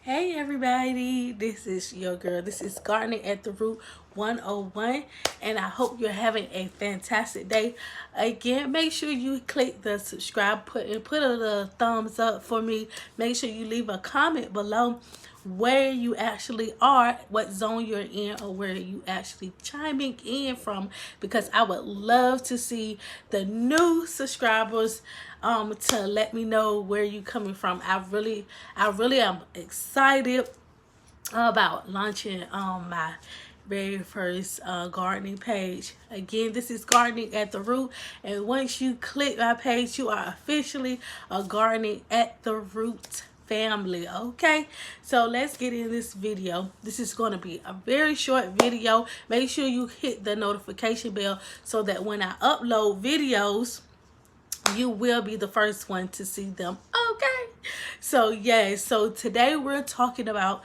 Hey everybody, this is your girl. This is Gardening at the Root 101, and I hope you're having a fantastic day. Again, make sure you click the subscribe put a little thumbs up for me. Make sure you leave a comment below where you actually are, what zone you're in, or where you actually chiming in from, because I would love to see the new subscribers to let me know where you coming from. I really am excited about launching my very first gardening page. Again, this is Gardening at the Root, and once you click my page, you are officially a Gardening at the Root family. Okay, so let's get in this video. This is going to be a very short video. Make sure you hit the notification bell so that when I upload videos, you will be the first one to see them. Okay, so yes, so today we're talking about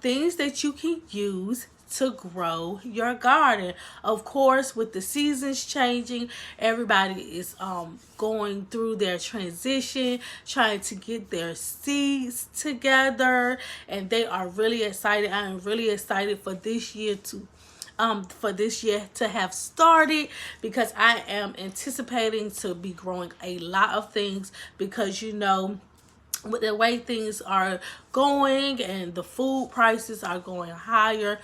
things that you can use to grow your garden. Of course, with the seasons changing, everybody is going through their transition, trying to get their seeds together, and they are really excited. I am really excited for this year to have started, because I am anticipating to be growing a lot of things, because with the way things are going and the food prices are going higher,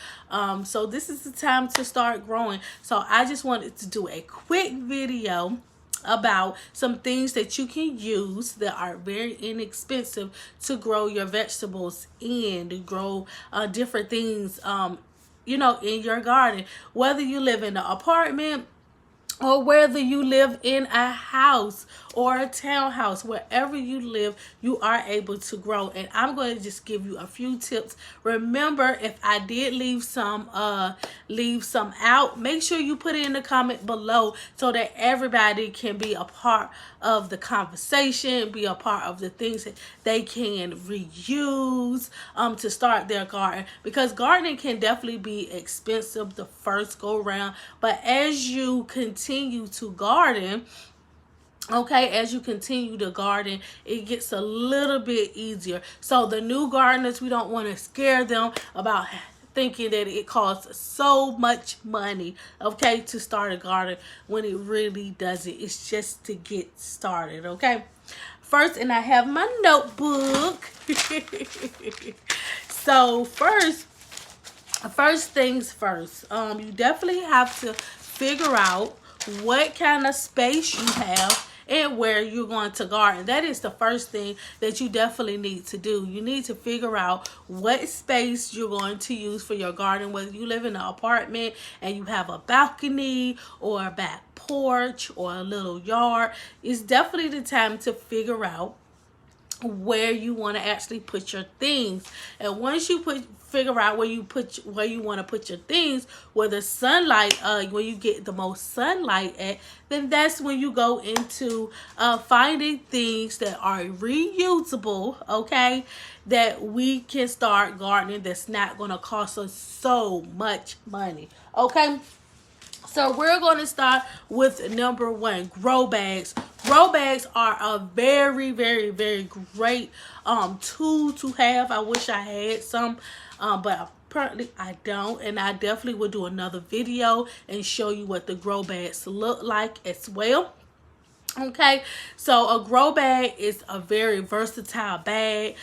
so this is the time to start growing. So I just wanted to do a quick video about some things that you can use that are very inexpensive to grow your vegetables and to grow different things in your garden, whether you live in an apartment or whether you live in a house or a townhouse. Wherever you live, you are able to grow. And I'm going to just give you a few tips. Remember, if I did leave some out, make sure you put it in the comment below so that everybody can be a part of the conversation, be a part of the things that they can reuse to start their garden, because gardening can definitely be expensive the first go round, but as you continue to garden, it gets a little bit easier. So the new gardeners, we don't want to scare them about thinking that it costs so much money, okay, to start a garden, when it really doesn't. It's just to get started, okay? First, and I have my notebook. So first things first, you definitely have to figure out what kind of space you have and where you're going to garden. That is the first thing that you definitely need to do. You need to figure out what space you're going to use for your garden, whether you live in an apartment and you have a balcony or a back porch or a little yard. It's definitely the time to figure out where you want to actually put your things. And once you figure out where you want to put your things, where the sunlight, where you get the most sunlight at, then that's when you go into finding things that are reusable, okay, that we can start gardening, that's not going to cost us so much money, okay? So we're going to start with number one, grow bags. Grow bags are a very, very, very great tool to have. I wish I had some, but apparently I don't. And I definitely will do another video and show you what the grow bags look like as well. Okay, so a grow bag is a very versatile bag.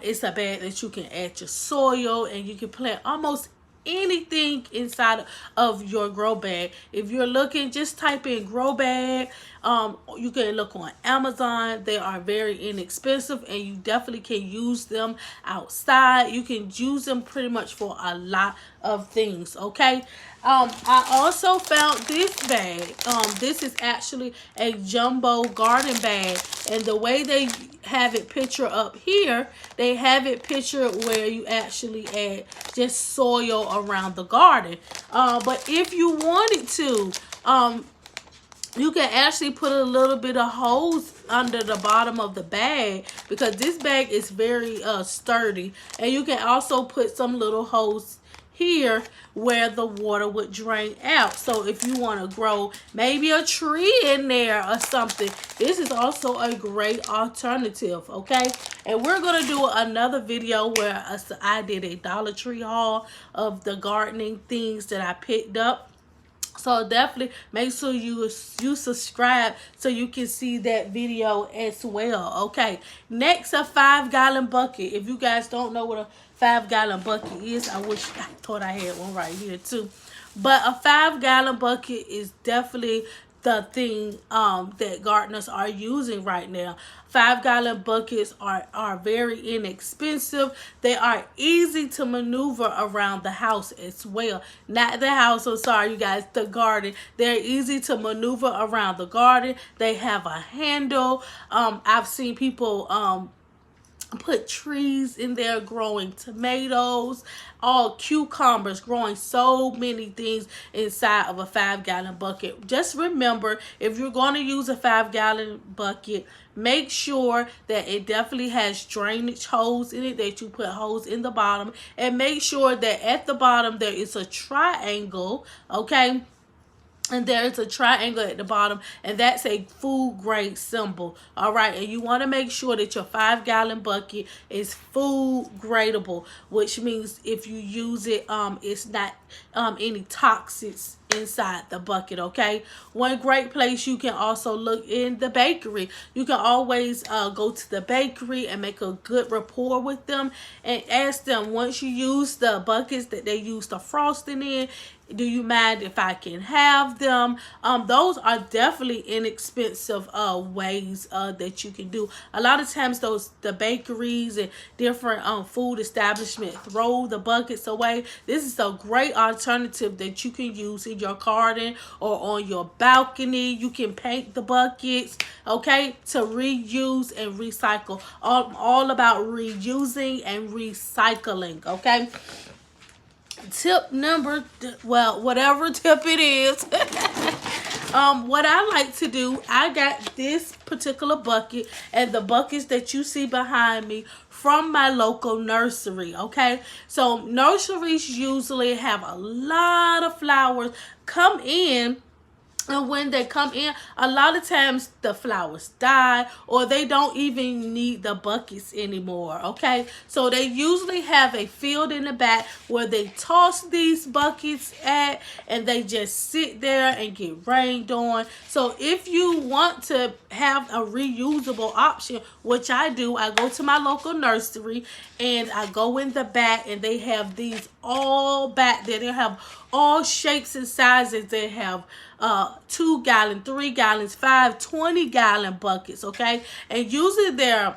It's a bag that you can add your soil, and you can plant almost anything inside of your grow bag. If you're looking, just type in grow bag. You can look on Amazon. They are very inexpensive, and you definitely can use them outside. You can use them pretty much for a lot of things, okay? I also found this bag. This is actually a jumbo garden bag, and the way they have it picture up here, they have it picture where you actually add just soil around the garden. But if you wanted to, you can actually put a little bit of hose under the bottom of the bag, because this bag is very sturdy. And you can also put some little hose here where the water would drain out. So if you want to grow maybe a tree in there or something, this is also a great alternative, okay? And we're going to do another video where I did a Dollar Tree haul of the gardening things that I picked up. So definitely make sure you subscribe so you can see that video as well. Okay, next, a 5-gallon bucket. If you guys don't know what a 5-gallon bucket is, I thought I had one right here too. But a 5-gallon bucket is definitely the thing that gardeners are using right now. 5-gallon buckets are very inexpensive. They are easy to maneuver around the house as well. Not the house, I'm sorry you guys, the garden. They're easy to maneuver around the garden. They have a handle. I've seen people put trees in there growing tomatoes, all cucumbers, growing so many things inside of a 5-gallon bucket. Just remember, if you're going to use a 5-gallon bucket, make sure that it definitely has drainage holes in it, that you put holes in the bottom, and make sure that at the bottom there is a triangle, okay? And there's a triangle at the bottom, and that's a food grade symbol. All right, and you want to make sure that your 5-gallon bucket is food gradable, which means if you use it, it's not any toxics inside the bucket. Okay, one great place you can also look in the bakery. You can always go to the bakery and make a good rapport with them and ask them, once you use the buckets that they use the frosting in, do you mind if I can have them? Those are definitely inexpensive ways that you can do. A lot of times the bakeries and different food establishments throw the buckets away. This is a great alternative that you can use in your garden or on your balcony. You can paint the buckets, okay, to reuse and recycle. All about reusing and recycling, okay? Tip number, well, whatever tip it is. What I like to do, I got this particular bucket and the buckets that you see behind me from my local nursery, okay? So nurseries usually have a lot of flowers come in. And when they come in, a lot of times the flowers die or they don't even need the buckets anymore, okay? So they usually have a field in the back where they toss these buckets at and they just sit there and get rained on. So if you want to have a reusable option, which I do, I go to my local nursery and I go in the back and they have these all back there. They have all shapes and sizes. They have 2 gallon, 3 gallons, 5, 20-gallon buckets, okay? And usually they're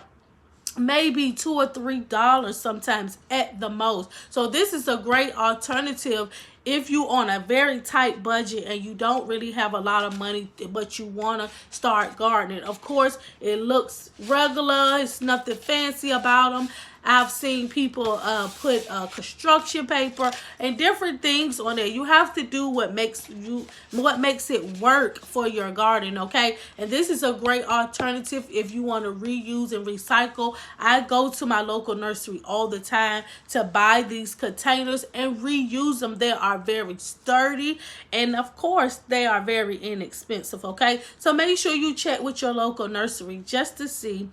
maybe $2 or $3 sometimes at the most. So this is a great alternative if you on a very tight budget and you don't really have a lot of money, but you want to start gardening. Of course, it looks regular. It's nothing fancy about them. I've seen people put construction paper and different things on there. You have to do what makes it work for your garden, okay? And this is a great alternative if you want to reuse and recycle. I go to my local nursery all the time to buy these containers and reuse them. They are very sturdy, and of course, they are very inexpensive, okay? So make sure you check with your local nursery just to see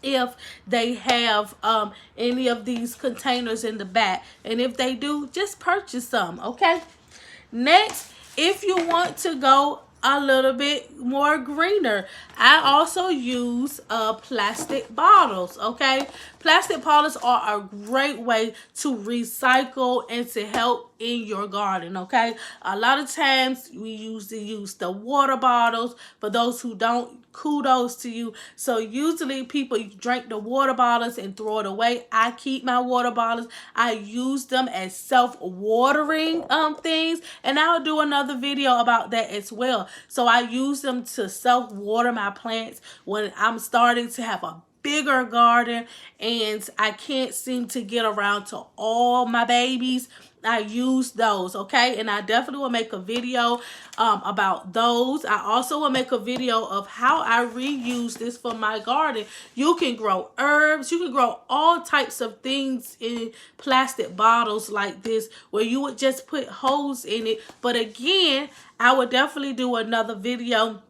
if they have any of these containers in the back, and if they do, just purchase some, okay? Next, if you want to go a little bit more greener, I also use plastic bottles, okay? Plastic bottles are a great way to recycle and to help in your garden, okay? A lot of times we usually use the water bottles. For those who don't, kudos to you. So usually people drink the water bottles and throw it away. I keep my water bottles. I use them as self-watering things, and I'll do another video about that as well. So I use them to self-water my plants when I'm starting to have a bigger garden and I can't seem to get around to all my babies, I use those, okay? And I definitely will make a video about those. I also will make a video of how I reuse this for my garden. You can grow herbs. You can grow all types of things in plastic bottles like this where you would just put holes in it. But again, I would definitely do another video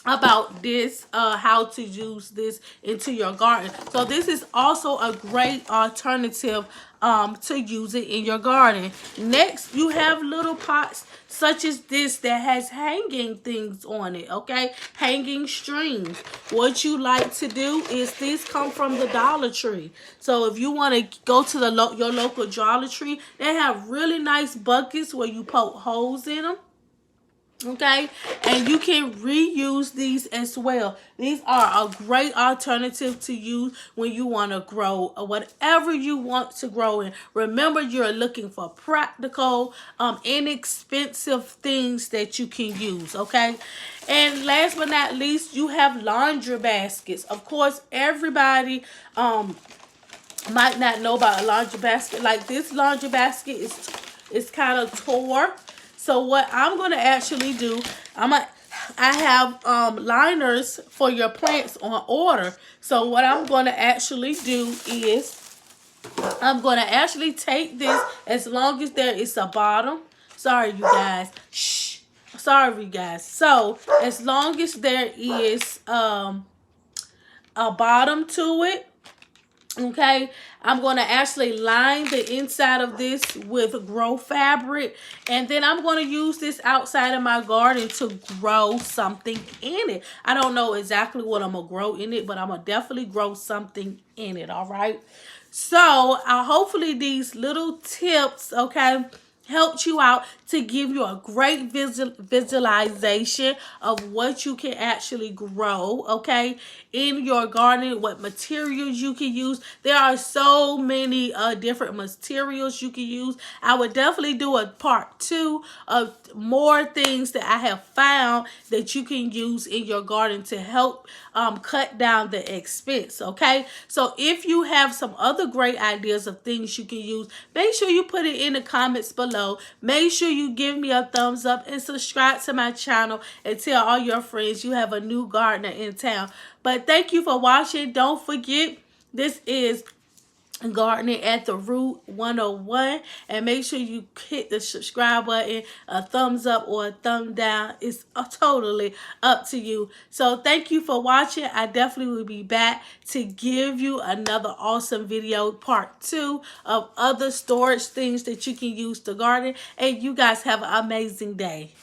about this, how to use this into your garden. So this is also a great alternative to use it in your garden. Next, you have little pots such as this that has hanging things on it, okay? Hanging strings. What you like to do is these come from the Dollar Tree. So if you want to go to the your local Dollar Tree, they have really nice buckets where you poke holes in them. Okay, and you can reuse these as well. These are a great alternative to use when you want to grow whatever you want to grow in. Remember, you're looking for practical, inexpensive things that you can use, okay? And last but not least, you have laundry baskets. Of course, everybody might not know about a laundry basket. Like this laundry basket is kind of tore. So what I'm going to actually do, I have liners for your plants on order. So what I'm going to actually do is I'm going to actually take this, as long as there is a bottom. Sorry, you guys. Shh. Sorry, you guys. So as long as there is a bottom to it, okay, I'm going to actually line the inside of this with grow fabric, and then I'm going to use this outside of my garden to grow something in it. I don't know exactly what I'm going to grow in it, but I'm going to definitely grow something in it, all right? So hopefully these little tips, okay, helped you out to give you a great visualization of what you can actually grow, okay, in your garden, what materials you can use. There are so many different materials you can use. I would definitely do a part 2 of more things that I have found that you can use in your garden to help cut down the expense, okay? So if you have some other great ideas of things you can use, make sure you put it in the comments below. Make sure you give me a thumbs up and subscribe to my channel and tell all your friends you have a new gardener in town. But thank you for watching. Don't forget, this is Gardening at the Root 101, and make sure you hit the subscribe button, a thumbs up or a thumb down. It's totally up to you. So thank you for watching. I definitely will be back to give you another awesome video, part 2 of other storage things that you can use to garden. And you guys have an amazing day.